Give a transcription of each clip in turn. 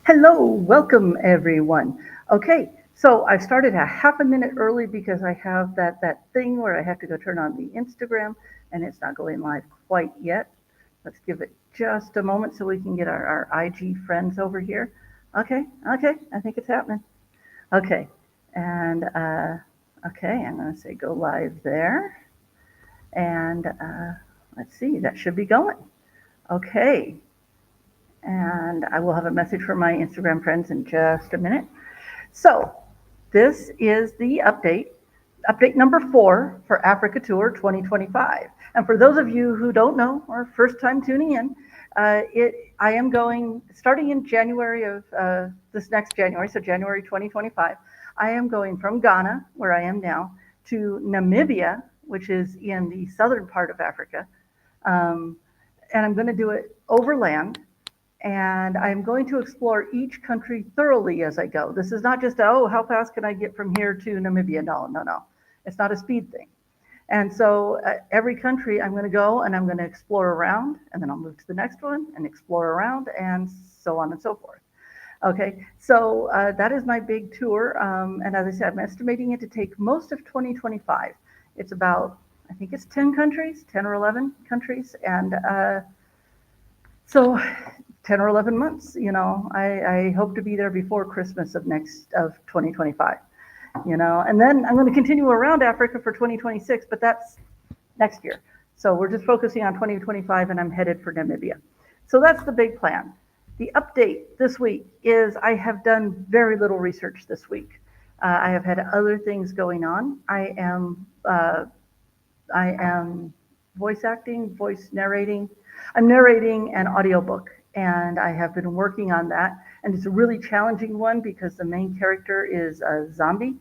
Hello, welcome everyone. Okay, so I started a half a minute early because I have that thing where I have to go turn on the Instagram and it's not going live quite yet. Let's give it just a moment so we can get our IG friends over here. Okay, I think it's happening. Okay, and okay, I'm going to say go live there. And let's see, that should be going. Okay, and I will have a message for my Instagram friends in just a minute. So, this is the update number 4 for Africa Tour 2025. And for those of you who don't know or first time tuning in, I am going starting in January of this next January, so January 2025. I am going from Ghana, where I am now, to Namibia, which is in the southern part of Africa, um, and I'm going to do it overland, and I'm going to explore each country thoroughly as I go. This is not just, oh, how fast can I get from here to Namibia? No. It's not a speed thing. And so every country I'm going to go and I'm going to explore around, and then I'll move to the next one and explore around, and so on and so forth. Okay, so that is my big tour. And as I said, I'm estimating it to take most of 2025. It's about, I think it's 10 countries, 10 or 11 countries. And so 10 or 11 months, I hope to be there before Christmas of 2025, and then I'm going to continue around Africa for 2026, but that's next year. So we're just focusing on 2025 and I'm headed for Namibia. So that's the big plan. The update this week is I have done very little research this week. I have had other things going on. I am voice acting, voice narrating. I'm narrating an audiobook, and I have been working on that. And it's a really challenging one because the main character is a zombie,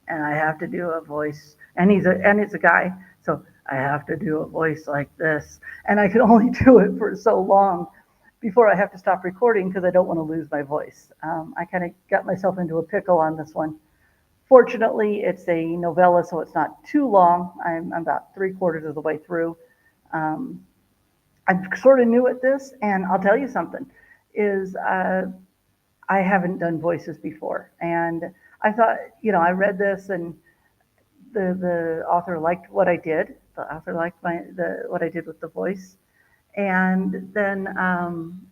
and I have to do a voice, and it's a guy, so I have to do a voice like this, and I can only do it for so long before I have to stop recording because I don't want to lose my voice. I kind of got myself into a pickle on this one. Fortunately, it's a novella, so it's not too long. I'm about three-quarters of the way through. Um, I'm sort of new at this, and I'll tell you something, is I haven't done voices before. And I thought, I read this and the author liked what I did. The author liked what I did with the voice. And then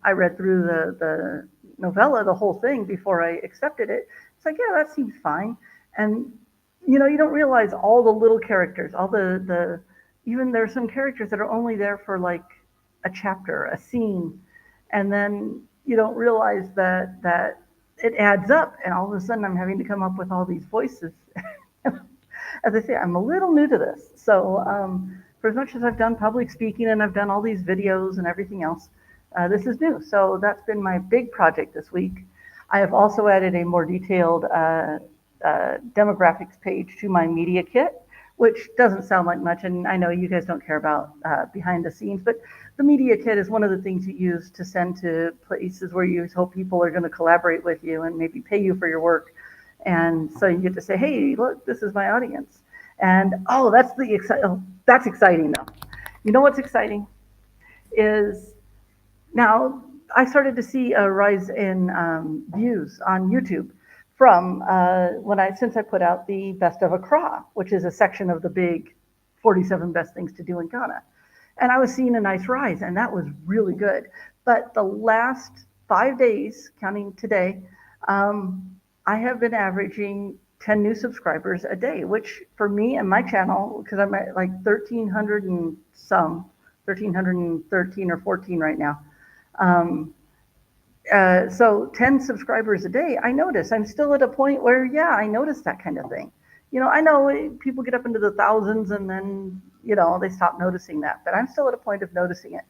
I read through the novella, the whole thing, before I accepted it. It's like, yeah, that seems fine. And you don't realize all the little characters, all the even there's some characters that are only there for like a chapter, a scene, and then you don't realize that it adds up, and all of a sudden I'm having to come up with all these voices. As I say, I'm a little new to this, so for as much as I've done public speaking and I've done all these videos and everything else, this is new. So that's been my big project this week. I have also added a more detailed demographics page to my media kit, which doesn't sound like much, and I know you guys don't care about behind the scenes, but the media kit is one of the things you use to send to places where you hope people are going to collaborate with you and maybe pay you for your work. And so you get to say, hey, look, this is my audience. And that's exciting though. You know what's exciting is now I started to see a rise in views on YouTube from since I put out the Best of Accra, which is a section of the big 47 best things to do in Ghana. And I was seeing a nice rise, and that was really good. But the last 5 days, counting today, I have been averaging 10 new subscribers a day, which for me and my channel, because I'm at like 1,300 and some, 1,313 or 14 right now. So 10 subscribers a day, I notice. I'm still at a point where, yeah, I notice that kind of thing. I know people get up into the thousands and then, they stop noticing that, but I'm still at a point of noticing it.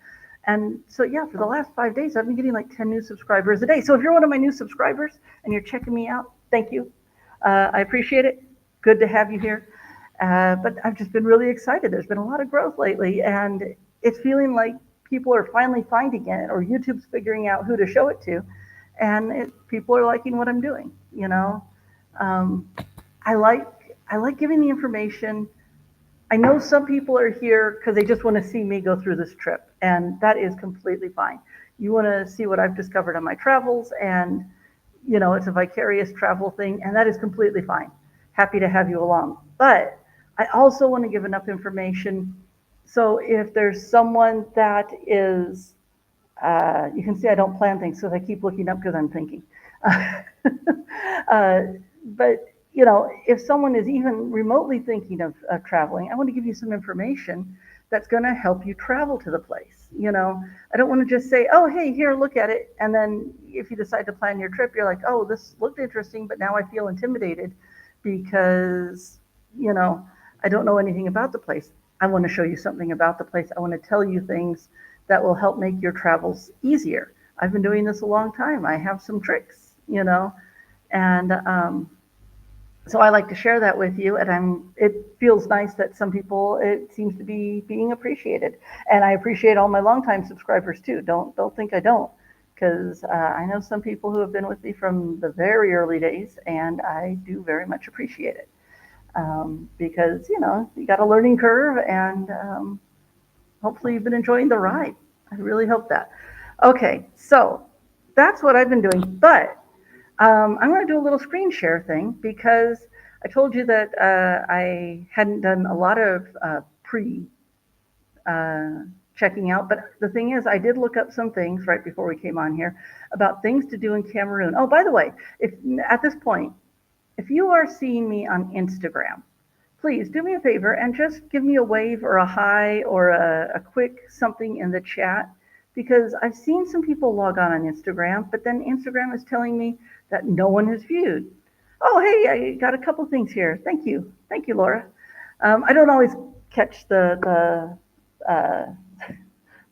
And so, yeah, for the last 5 days, I've been getting like 10 new subscribers a day. So if you're one of my new subscribers and you're checking me out, thank you. I appreciate it. Good to have you here. But I've just been really excited. There's been a lot of growth lately, and it's feeling like people are finally finding it, or YouTube's figuring out who to show it to, and people are liking what I'm doing. Um, I like giving the information. I know some people are here because they just want to see me go through this trip, and that is completely fine. You want to see what I've discovered on my travels, and it's a vicarious travel thing, and that is completely fine. Happy to have you along. But I also want to give enough information so if there's someone that is, you can see I don't plan things because I keep looking up because I'm thinking. uh, but if someone is even remotely thinking of traveling, I want to give you some information that's going to help you travel to the place. I don't want to just say, oh, hey, here, look at it. And then if you decide to plan your trip, you're like, oh, this looked interesting, but now I feel intimidated because, you know, I don't know anything about the place. I want to show you something about the place. I want to tell you things that will help make your travels easier. I've been doing this a long time. I have some tricks. And so I like to share that with you, and it feels nice that some people, it seems to be being appreciated, and I appreciate all my longtime subscribers too. Don't think I don't, because I know some people who have been with me from the very early days, and I do very much appreciate it, because you got a learning curve, and hopefully you've been enjoying the ride. I really hope that. Okay, so that's what I've been doing, but I'm going to do a little screen share thing because I told you that I hadn't done a lot of pre uh, checking out. But the thing is, I did look up some things right before we came on here about things to do in Cameroon. Oh, by the way, if at this point, if you are seeing me on Instagram, please do me a favor and just give me a wave or a hi or a quick something in the chat because I've seen some people log on Instagram, but then Instagram is telling me that no one has viewed. Oh, hey, I got a couple things here. Thank you, Laura. I don't always catch the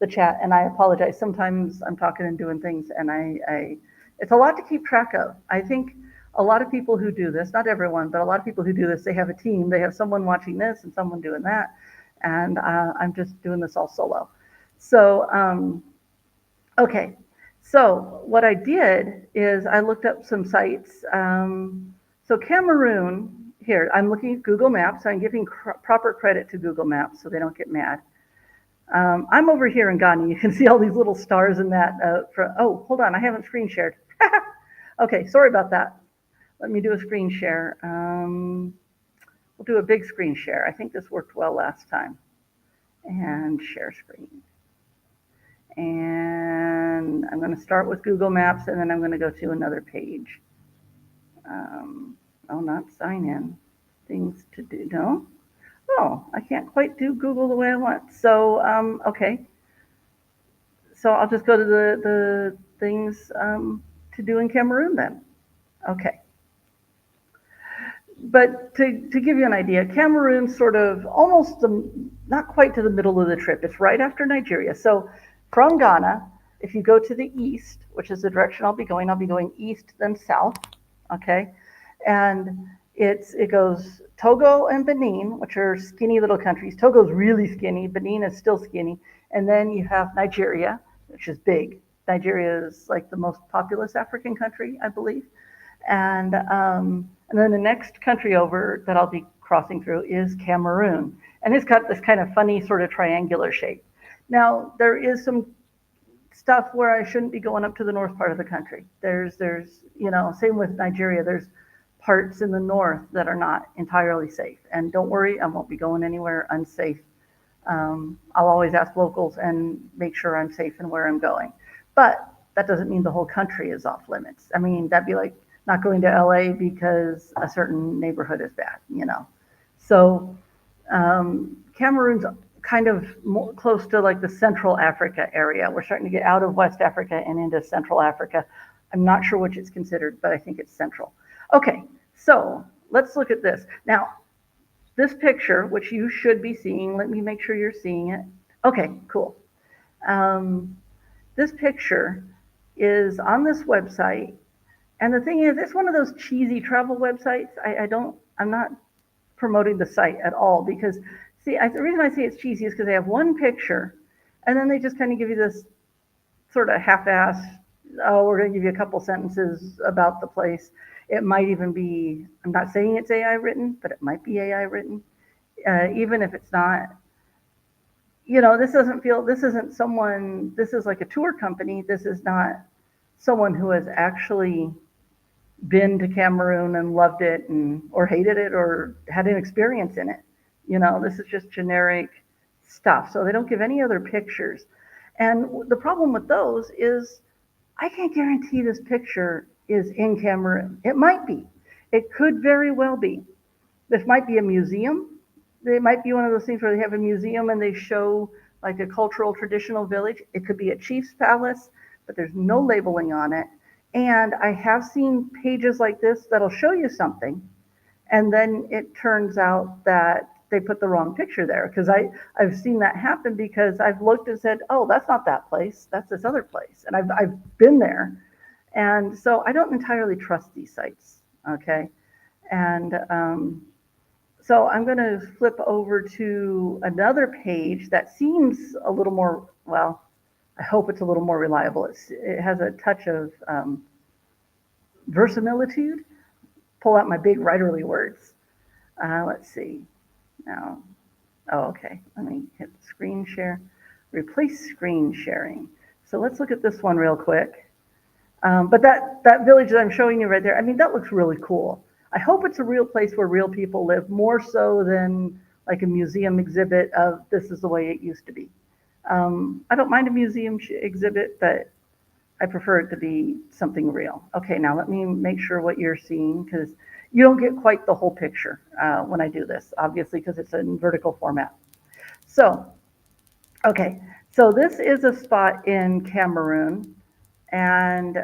chat, and I apologize. Sometimes I'm talking and doing things, and it's a lot to keep track of. I think a lot of people who do this, not everyone, but a lot of people who do this, they have a team. They have someone watching this and someone doing that, and I'm just doing this all solo. So, okay. So what I did is I looked up some sites. So Cameroon, here, I'm looking at Google Maps. I'm giving proper credit to Google Maps so they don't get mad. I'm over here in Ghana. You can see all these little stars in that. Oh, hold on. I haven't screen shared. Okay, sorry about that. Let me do a screen share. We'll do a big screen share. I think this worked well last time. And share screen. And I'm going to start with Google Maps, and then I'm going to go to another page. Oh, not sign in. Things to do. No? Oh, I can't quite do Google the way I want. So, okay. So I'll just go to the things to do in Cameroon then. Okay. But to give you an idea, Cameroon's sort of almost not quite to the middle of the trip. It's right after Nigeria. So from Ghana, if you go to the east, which is the direction I'll be going east then south. Okay. And it goes Togo and Benin, which are skinny little countries. Togo's really skinny. Benin is still skinny. And then you have Nigeria, which is big. Nigeria is like the most populous African country, I believe. And then the next country over that I'll be crossing through is Cameroon. And it's got this kind of funny sort of triangular shape. Now, there is some stuff where I shouldn't be going up to the north part of the country. There's same with Nigeria. There's parts in the north that are not entirely safe. And don't worry, I won't be going anywhere unsafe. I'll always ask locals and make sure I'm safe in where I'm going. But that doesn't mean the whole country is off limits. I mean, that'd be like not going to LA because a certain neighborhood is bad. So Cameroon's kind of more close to like the Central Africa area. We're starting to get out of West Africa and into Central Africa. I'm not sure which it's considered, but I think it's Central. Okay, so let's look at this. Now, this picture, which you should be seeing, let me make sure you're seeing it. Okay, cool. This picture is on this website. And the thing is, it's one of those cheesy travel websites. I'm not promoting the site at all because, see, the reason I say it's cheesy is because they have one picture and then they just kind of give you this sort of half-ass, oh, we're going to give you a couple sentences about the place. It might even be, I'm not saying it's AI written, but it might be AI written. Even if it's not, this is like a tour company. This is not someone who has actually been to Cameroon and loved it and or hated it or had an experience in it. This is just generic stuff. So they don't give any other pictures. And the problem with those is I can't guarantee this picture is in Cameroon. It might be. It could very well be. This might be a museum. It might be one of those things where they have a museum and they show like a cultural traditional village. It could be a chief's palace, but there's no labeling on it. And I have seen pages like this that'll show you something, and then it turns out that they put the wrong picture there because I've seen that happen because I've looked and said, oh, that's not that place, that's this other place, and I've been there, and so I don't entirely trust these sites. Okay, and so I'm going to flip over to another page that seems a little more, well, I hope it's a little more reliable. It has a touch of verisimilitude. Pull out my big writerly words. Let's see. Now, oh, okay. Let me hit screen share. Replace screen sharing. So let's look at this one real quick. But that village that I'm showing you right there, I mean, that looks really cool. I hope it's a real place where real people live, more so than like a museum exhibit of this is the way it used to be. I don't mind a museum exhibit, but I prefer it to be something real. Okay, now let me make sure what you're seeing because you don't get quite the whole picture when I do this, obviously, because it's in vertical format. So, okay, so this is a spot in Cameroon, and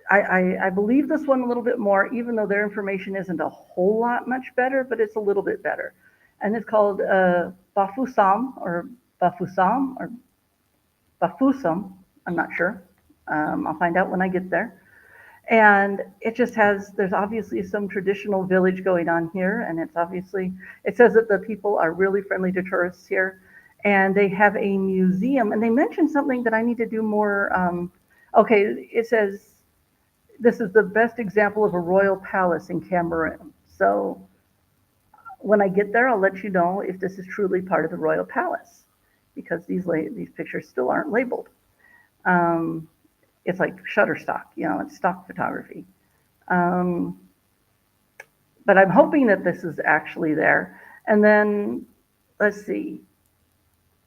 I believe this one a little bit more, even though their information isn't a whole lot much better, but it's a little bit better. And it's called Bafoussam or Bafoussam. I'm not sure. I'll find out when I get there. And it just has, there's obviously some traditional village going on here. And it's obviously, it says that the people are really friendly to tourists here. And they have a museum. And they mentioned something that I need to do more. Okay, it says, this is the best example of a royal palace in Cameroon. So when I get there, I'll let you know if this is truly part of the royal palace because these pictures still aren't labeled. Um, it's like Shutterstock, it's stock photography. Um, but I'm hoping that this is actually there. And then let's see.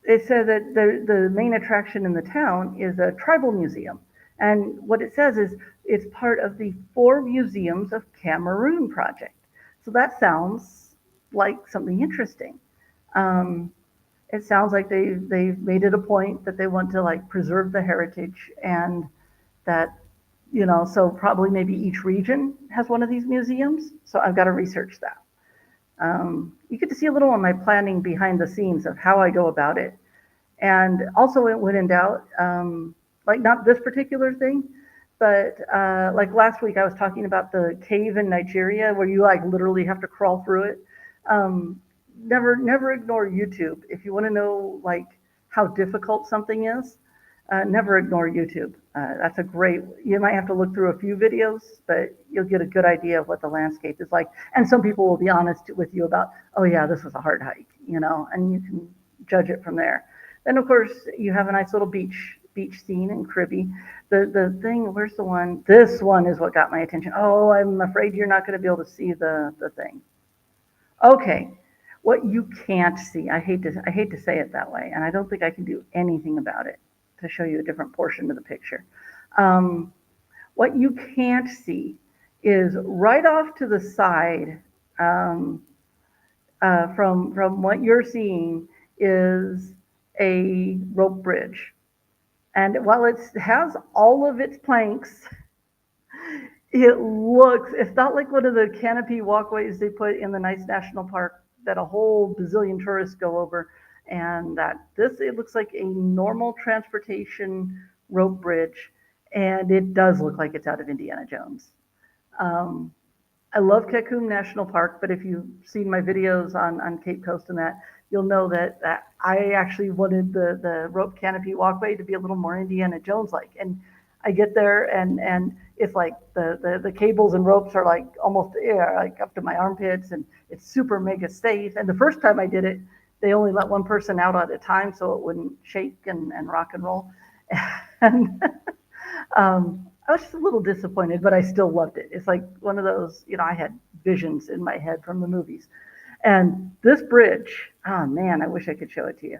It says that the main attraction in the town is a tribal museum. And what it says is it's part of the 4 Museums of Cameroon project. So that sounds like something interesting. Um, it sounds like they've made it a point that they want to like preserve the heritage and that, so probably maybe each region has one of these museums. So I've got to research that. You get to see a little on my planning behind the scenes of how I go about it. And also when in doubt, like not this particular thing, but like last week I was talking about the cave in Nigeria where you like literally have to crawl through it. Never ignore YouTube. If you want to know like how difficult something is, never ignore YouTube. That's a great, you might have to look through a few videos, but you'll get a good idea of what the landscape is like. And some people will be honest with you about, oh yeah, this was a hard hike, and you can judge it from there. Then of course you have a nice little beach scene in Cribby. The thing, where's the one? This one is what got my attention. Oh, I'm afraid you're not going to be able to see the thing. Okay, what you can't see. I hate to say it that way, and I don't think I can do anything about it to show you a different portion of the picture. Um, what you can't see is right off to the side um, from what you're seeing is a rope bridge. And while it has all of its planks, it's not like one of the canopy walkways they put in the nice national park that a whole bazillion tourists go over. And it looks like a normal transportation rope bridge. And it does look like it's out of Indiana Jones. Um, I love Kekum National Park, but if you've seen my videos on Cape Coast and that, you'll know that I actually wanted the rope canopy walkway to be a little more Indiana Jones like. And I get there and it's like the cables and ropes are like almost like up to my armpits and it's super mega safe. And the first time I did it, they only let one person out at a time so it wouldn't shake and rock and roll. And I was just a little disappointed, but I still loved it. It's like one of those, I had visions in my head from the movies. And this bridge, oh man, I wish I could show it to you.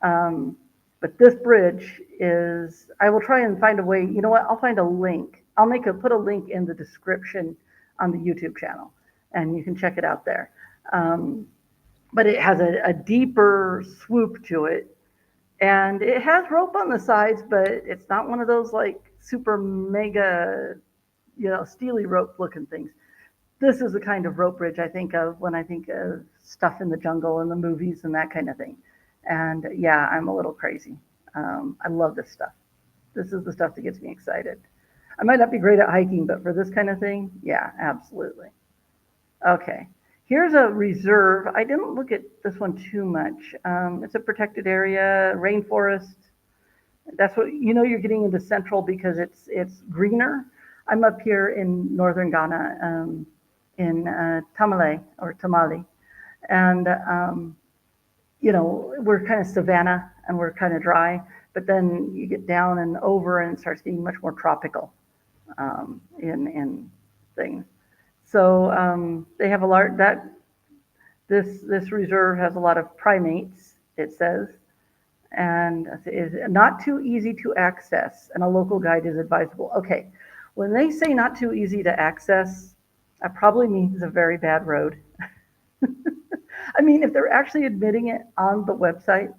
Um, but this bridge is, I will try and find a way, you know what? I'll find a link. Put a link in the description on the YouTube channel, and you can check it out there. Um, but it has a deeper swoop to it, and it has rope on the sides, but it's not one of those like super mega, steely rope looking things. This is the kind of rope bridge I think of when I think of stuff in the jungle and the movies and that kind of thing. And yeah, I'm a little crazy. I love this stuff. This is the stuff that gets me excited. I might not be great at hiking, but for this kind of thing, yeah, absolutely. Okay. Here's a reserve. I didn't look at this one too much. It's a protected area, rainforest. That's what you're getting into central because it's greener. I'm up here in northern Ghana, in Tamale, and we're kind of savanna and we're kind of dry. But then you get down and over, and it starts getting much more tropical in things. So they have a lot that this reserve has a lot of primates. It says, and is not too easy to access, and a local guide is advisable. Okay, when they say not too easy to access, that probably means a very bad road. I mean, if they're actually admitting it on the website,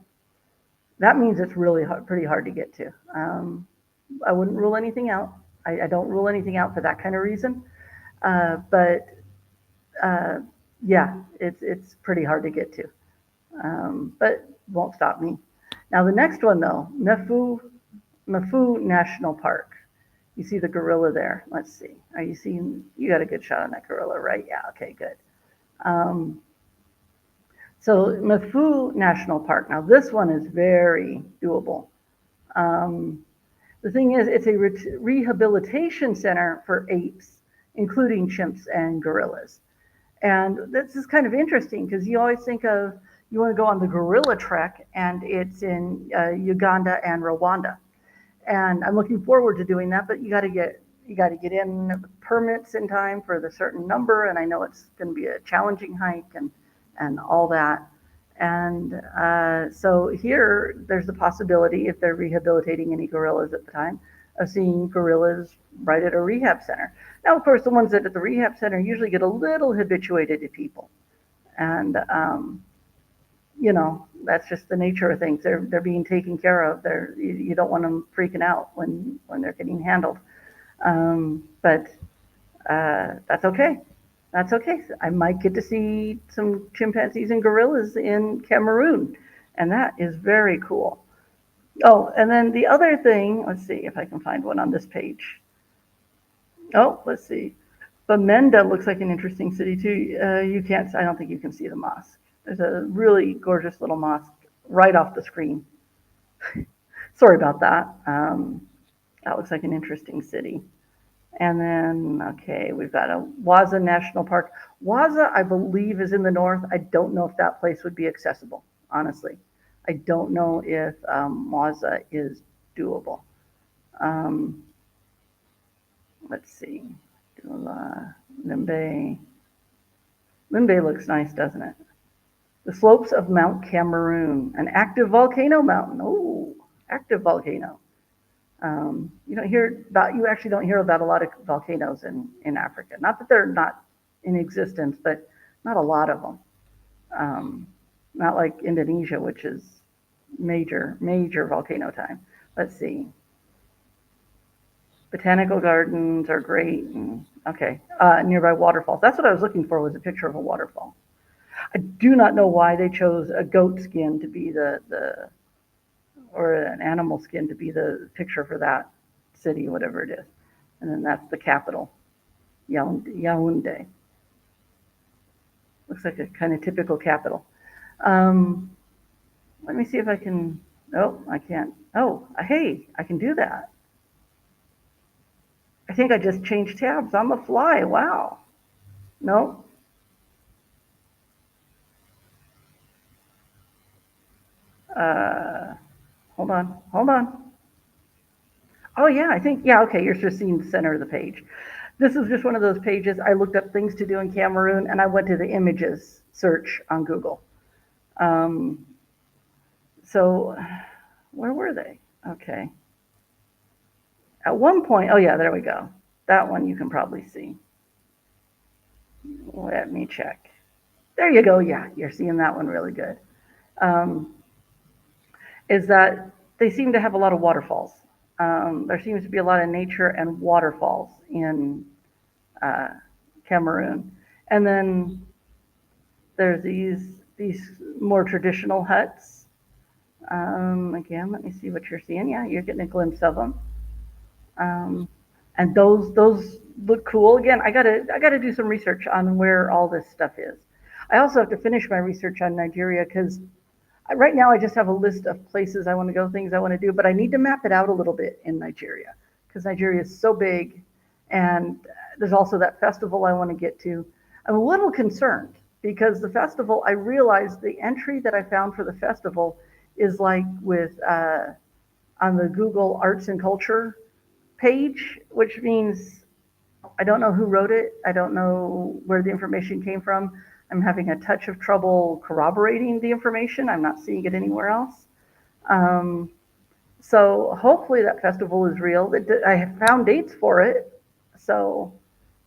that means it's really pretty hard to get to. I wouldn't rule anything out. I don't rule anything out for that kind of reason. But uh, yeah, it's pretty hard to get to. But won't stop me. Now the next one though, Mafu National Park. You see the gorilla there. Let's see. Are you seeing? You got a good shot on that gorilla, right? Yeah. Okay. Good. Um, so Mafu National Park. Now this one is very doable. Um, the thing is, it's a rehabilitation center for apes, including chimps and gorillas. And this is kind of interesting because you always think of you want to go on the gorilla trek, and it's in Uganda and Rwanda. And I'm looking forward to doing that, but you got to get in permits in time for the certain number, and I know it's going to be a challenging hike and all that. And so here, there's the possibility, if they're rehabilitating any gorillas at the time, of seeing gorillas right at a rehab center. Now, of course, the ones that at the rehab center usually get a little habituated to people, and that's just the nature of things. They're being taken care of. You don't want them freaking out when they're getting handled. But that's okay. That's okay. I might get to see some chimpanzees and gorillas in Cameroon, and that is very cool. Oh, and then the other thing, let's see if I can find one on this page. Oh, let's see. Bamenda looks like an interesting city too. You can't, I don't think you can see the mosque. There's a really gorgeous little mosque right off the screen. Sorry about that. That looks like an interesting city. And then, okay, we've got a Waza National Park. Waza, I believe, is in the north. I don't know if that place would be accessible, honestly. I don't know if Waza is doable. Um, let's see. Limbe. Limbe looks nice, doesn't it? The slopes of Mount Cameroon, an active volcano mountain. Oh, active volcano. You actually don't hear about a lot of volcanoes in Africa. Not that they're not in existence, but not a lot of them. Not like Indonesia, which is major, major volcano time. Let's see. Botanical gardens are great. Okay, nearby waterfalls. That's what I was looking for, was a picture of a waterfall. I do not know why they chose a goat skin to be the or an animal skin to be the picture for that city, whatever it is. And then that's the capital, Yaoundé. Looks like a kind of typical capital. Um, Let me see if I can. Oh, I can't. Oh, hey, I can do that. I think I just changed tabs on the fly. Wow. No. Uh, hold on. Hold on. Oh yeah, I think yeah. Okay, you're just seeing the center of the page. This is just one of those pages. I looked up things to do in Cameroon, and I went to the images search on Google. Um, so where were they? Okay. At one point, oh yeah, there we go. That one you can probably see. Let me check. There you go. Yeah, you're seeing that one really good. Um, is that they seem to have a lot of waterfalls. There seems to be a lot of nature and waterfalls in uh, Cameroon. And then there's these more traditional huts. Again, let me see what you're seeing. Yeah, you're getting a glimpse of them. Um, and those look cool. Again, I gotta do some research on where all this stuff is. I also have to finish my research on Nigeria because right now I just have a list of places I want to go, things I want to do, but I need to map it out a little bit in Nigeria because Nigeria is so big, and there's also that festival I want to get to. I'm a little concerned because the festival, I realized the entry that I found for the festival is like with on the Google Arts and Culture page, which means I don't know who wrote it. I don't know where the information came from. I'm having a touch of trouble corroborating the information. I'm not seeing it anywhere else. Um, so hopefully that festival is real. I have found dates for it, so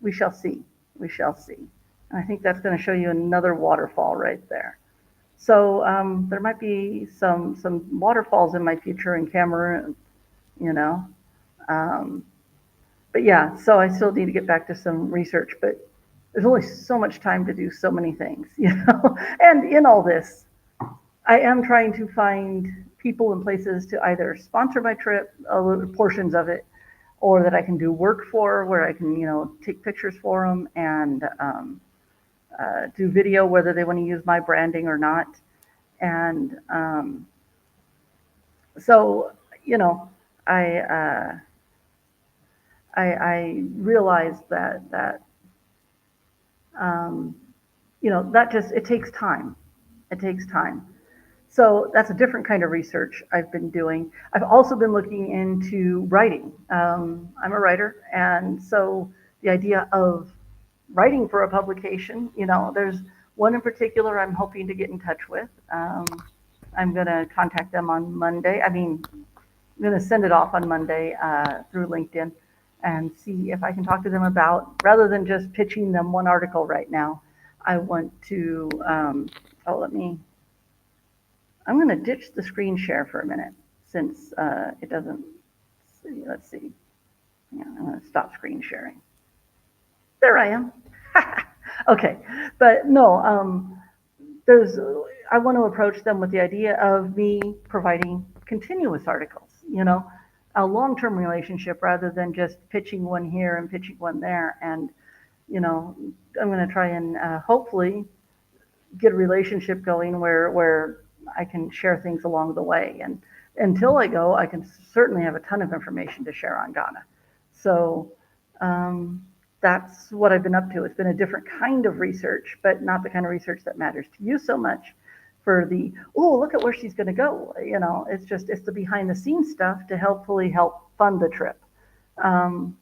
we shall see. We shall see. And I think that's going to show you another waterfall right there. So there might be some waterfalls in my future in Cameroon, you know. Um, but yeah, so I still need to get back to some research, but there's only so much time to do so many things, you know. And in all this, I am trying to find people and places to either sponsor my trip, portions of it, or that I can do work for, where I can, take pictures for them and do video, whether they want to use my branding or not. And so, you know, I I realized that um, that just it takes time. It takes time. So that's a different kind of research I've been doing. I've also been looking into writing. I'm a writer, and so the idea of writing for a publication, there's one in particular I'm hoping to get in touch with. I'm going to contact them on Monday. I mean, I'm going to send it off on Monday through LinkedIn and see if I can talk to them about, rather than just pitching them one article right now, I want to, let me, I'm going to ditch the screen share for a minute since it doesn't, let's see. Yeah, I'm going to stop screen sharing. There I am. Okay, but no, there's I want to approach them with the idea of me providing continuous articles, a long-term relationship rather than just pitching one here and pitching one there. And you know, I'm going to try and hopefully get a relationship going where I can share things along the way. And until I go, I can certainly have a ton of information to share on Ghana. So um, that's what I've been up to. It's been a different kind of research, but not the kind of research that matters to you so much. For the look at where she's going to go. It's the behind the scenes stuff to helpfully help fund the trip. Um,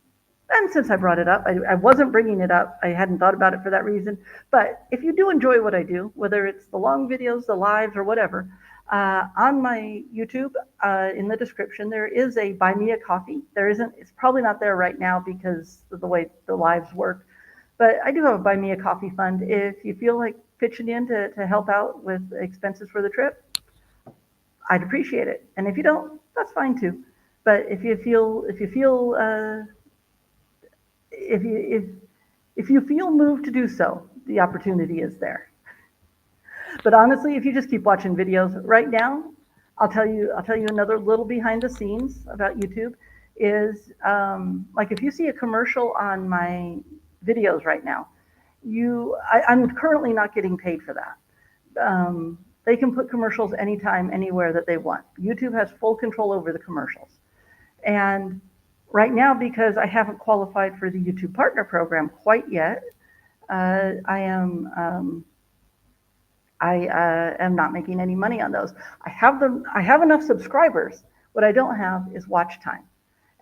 and since I brought it up, I wasn't bringing it up. I hadn't thought about it for that reason. But if you do enjoy what I do, whether it's the long videos, the lives, or whatever, on my YouTube, in the description, there is a buy me a coffee. There isn't. It's probably not there right now because of the way the lives work. But I do have a buy me a coffee fund. If you feel like pitching in to help out with expenses for the trip, I'd appreciate it. And if you don't, that's fine too. But if you feel moved to do so, the opportunity is there. But honestly, if you just keep watching videos right now, I'll tell you another little behind the scenes about YouTube is like if you see a commercial on my videos right now, I'm currently not getting paid for that. They can put commercials anytime, anywhere that they want. YouTube has full control over the commercials. And right now, because I haven't qualified for the YouTube Partner Program quite yet, I am not making any money on those. I have enough subscribers. What I don't have is watch time.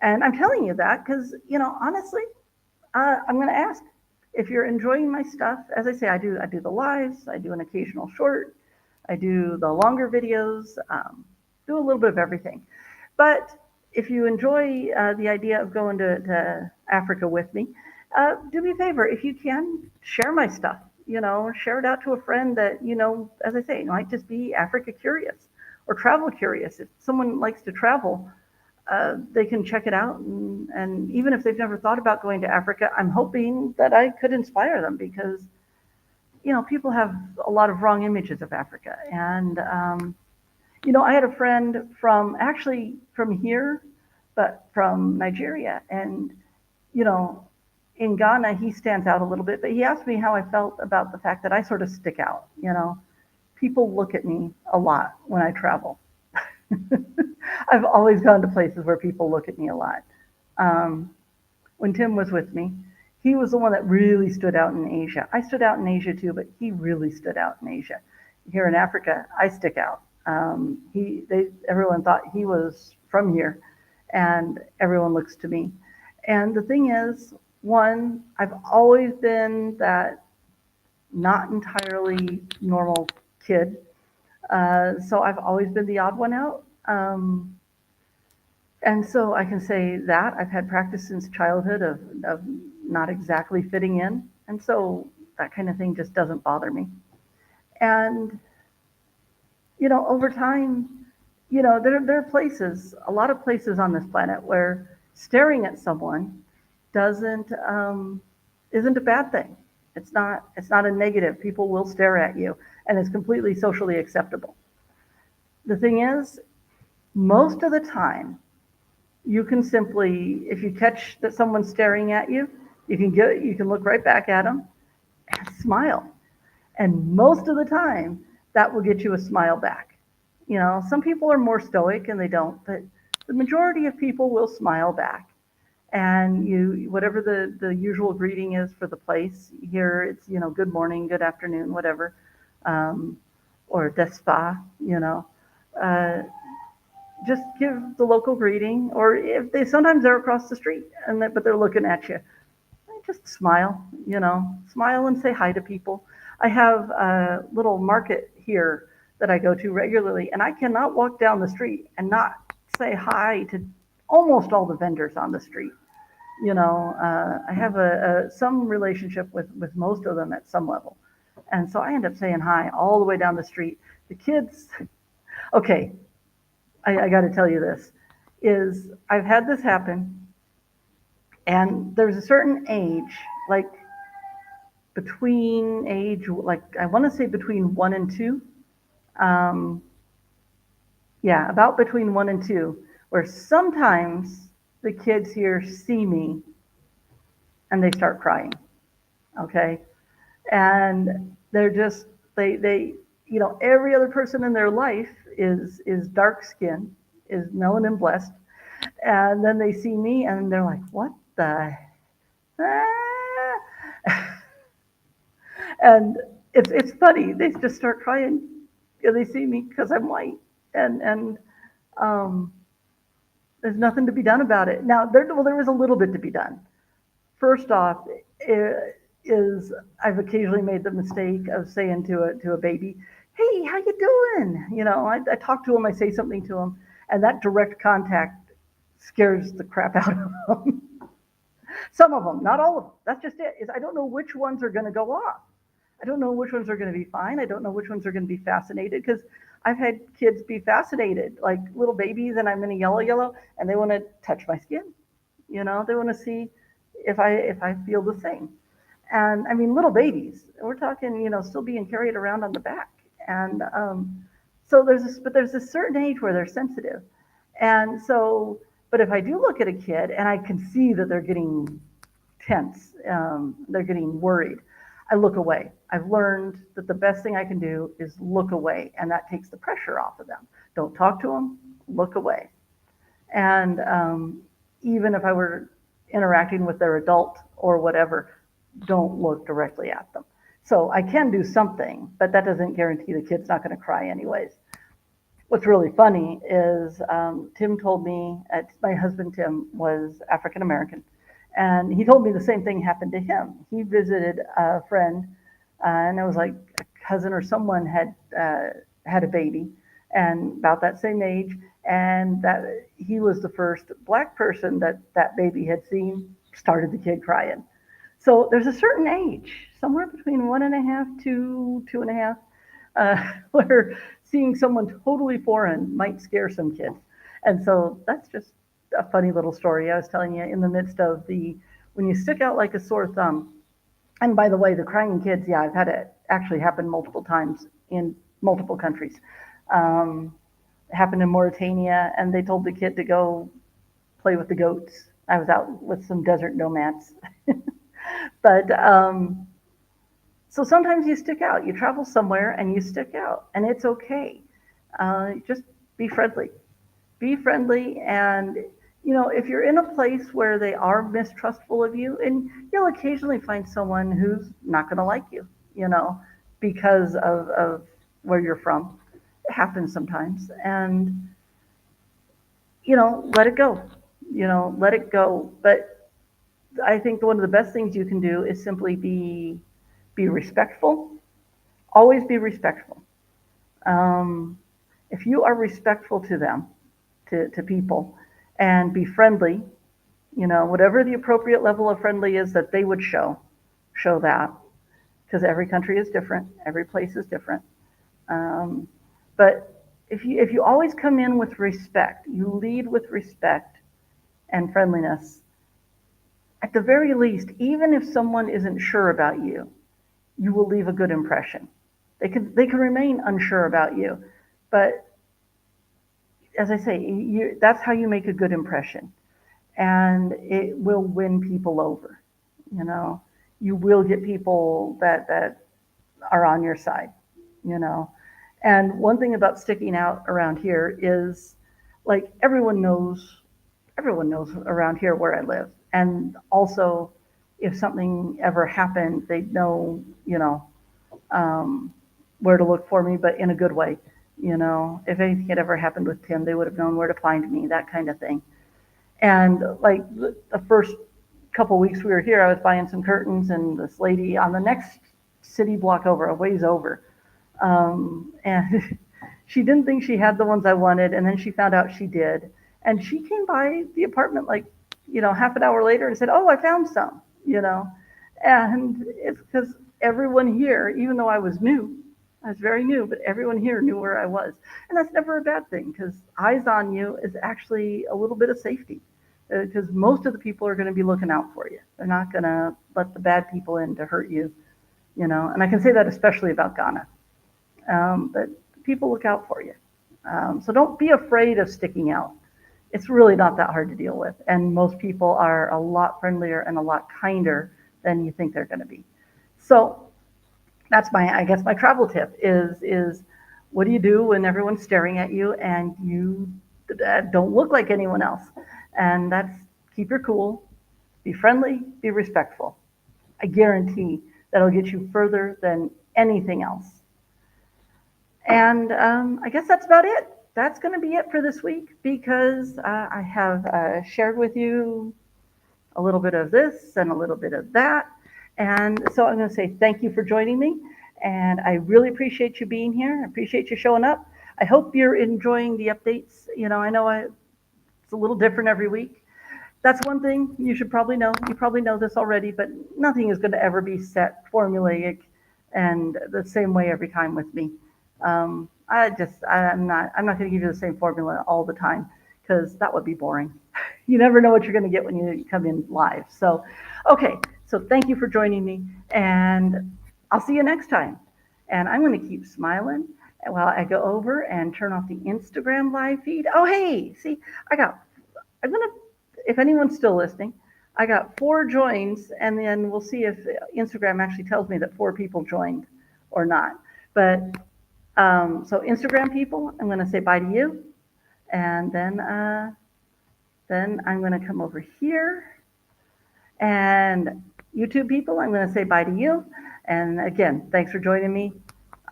And I'm telling you that because, honestly, I'm going to ask if you're enjoying my stuff. As I say, I do the lives, I do an occasional short, I do the longer videos, do a little bit of everything. But if you enjoy the idea of going to Africa with me, do me a favor. If you can, share my stuff. Share it out to a friend that, as I say, might just be Africa curious or travel curious. If someone likes to travel, they can check it out. And even if they've never thought about going to Africa, I'm hoping that I could inspire them because, people have a lot of wrong images of Africa. And, I had a friend from here, but from Nigeria. And, you know, in Ghana, he stands out a little bit, but he asked me how I felt about the fact that I sort of stick out. People look at me a lot when I travel. I've always gone to places where people look at me a lot. Um, when Tim was with me, he was the one that really stood out in Asia. I stood out in Asia too, but he really stood out in Asia. Here in Africa, I stick out. Everyone thought he was from here, and everyone looks to me. And the thing is, one, I've always been that not entirely normal kid, so I've always been the odd one out. And so I can say that I've had practice since childhood of not exactly fitting in. And so that kind of thing just doesn't bother me. And, over time, there are places, a lot of places on this planet where staring at someone doesn't, isn't a bad thing. It's not a negative. People will stare at you and it's completely socially acceptable. The thing is, most of the time, you can simply, if you catch that someone's staring at you, you can look right back at them and smile. And most of the time, that will get you a smile back. Some people are more stoic and they don't, but the majority of people will smile back. And whatever the usual greeting is for the place, here it's, good morning, good afternoon, whatever, um, or despa, uh, just give the local greeting, or if they sometimes they're across the street but they're looking at you, just smile, smile and say hi to people. I have a little market here that I go to regularly, and I cannot walk down the street and not say hi to almost all the vendors on the street. I have some relationship with most of them at some level, and so I end up saying hi all the way down the street. The kids, okay, I got to tell you this, is I've had this happen, and there's a certain age, like like I want to say between 1 and 2. Um, yeah, about between 1 and 2, where sometimes the kids here see me and they start crying. Okay, and they're just they every other person in their life is dark skinned, is melanin blessed, and then they see me and they're like, what the ah? And it's funny. They just start crying. They see me because I'm white, and um, there's nothing to be done about it. Now, there is a little bit to be done. First off, is I've occasionally made the mistake of saying to a baby, "Hey, how you doing?" I talk to them, I say something to them, and that direct contact scares the crap out of them. Some of them, not all of them. That's just it. Is I don't know which ones are going to go off. I don't know which ones are going to be fine. I don't know which ones are going to be fascinated because I've had kids be fascinated, like little babies, and I'm in a yellow, and they want to touch my skin. They want to see if I feel the same. And I mean, little babies. We're talking, still being carried around on the back. And so there's a certain age where they're sensitive. And so, but if I do look at a kid and I can see that they're getting tense, they're getting worried, I look away. I've learned that the best thing I can do is look away, and that takes the pressure off of them. Don't talk to them, look away. And even if I were interacting with their adult or whatever, don't look directly at them. So I can do something, but that doesn't guarantee the kid's not going to cry anyways. What's really funny is Tim told me, my husband Tim was African American, and he told me the same thing happened to him. He visited a friend, and it was like a cousin or someone had a baby, and about that same age, and that he was the first black person that that baby had seen. Started the kid crying. So there's a certain age, somewhere between 1.5 to 2.5, where seeing someone totally foreign might scare some kids. And so that's just a funny little story I was telling you in the midst of the when you stick out like a sore thumb. And by the way, the crying kids, yeah, I've had it actually happen multiple times in multiple countries. Um, it happened in Mauritania, and they told the kid to go play with the goats. I was out with some desert nomads. But so sometimes you stick out. You travel somewhere and you stick out, and it's okay. Just be friendly. Be friendly, and if you're in a place where they are mistrustful of you, and you'll occasionally find someone who's not going to like you, you know, because of where you're from. It happens sometimes, and let it go. Let it go. But I think one of the best things you can do is simply be respectful. Always be respectful. Um, if you are respectful to them, to people, and be friendly, whatever the appropriate level of friendly is that they would show that, because every country is different, every place is different. Um, but if you always come in with respect, you lead with respect and friendliness, at the very least, even if someone isn't sure about you, you will leave a good impression. They can remain unsure about you, but as I say, that's how you make a good impression, and it will win people over. You know, you will get people that are on your side. You know, and one thing about sticking out around here is, like, everyone knows around here where I live, and also if something ever happened, they'd know, um, where to look for me, but in a good way. If anything had ever happened with Tim, they would have known where to find me, that kind of thing. And like the first couple weeks we were here, I was buying some curtains, and this lady on the next city block over, a ways over, and she didn't think she had the ones I wanted, and then she found out she did, and she came by the apartment like, half an hour later and said, "Oh, I found some," and it's because everyone here, even though I was very new, but everyone here knew where I was, and that's never a bad thing, because eyes on you is actually a little bit of safety, because most of the people are going to be looking out for you. They're not going to let the bad people in to hurt you, and I can say that especially about Ghana. But people look out for you. So don't be afraid of sticking out. It's really not that hard to deal with. And most people are a lot friendlier and a lot kinder than you think they're going to be. So that's I guess my travel tip is what do you do when everyone's staring at you and you don't look like anyone else? And that's keep your cool, be friendly, be respectful. I guarantee that'll get you further than anything else. And I guess that's about it. That's going to be it for this week, because I have shared with you a little bit of this and a little bit of that. And so I'm going to say thank you for joining me. And I really appreciate you being here. I appreciate you showing up. I hope you're enjoying the updates. I know it's a little different every week. That's one thing you should probably know. You probably know this already, but nothing is going to ever be set formulaic and the same way every time with me. I'm not going to give you the same formula all the time, because that would be boring. You never know what you're going to get when you come in live. So, okay. So thank you for joining me, and I'll see you next time. And I'm going to keep smiling while I go over and turn off the Instagram live feed. Oh, hey, see, I'm going to, if anyone's still listening, I got 4 joins, and then we'll see if Instagram actually tells me that 4 people joined or not. But so Instagram people, I'm going to say bye to you, and then I'm going to come over here, and YouTube people, I'm going to say bye to you. And again, thanks for joining me.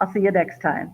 I'll see you next time.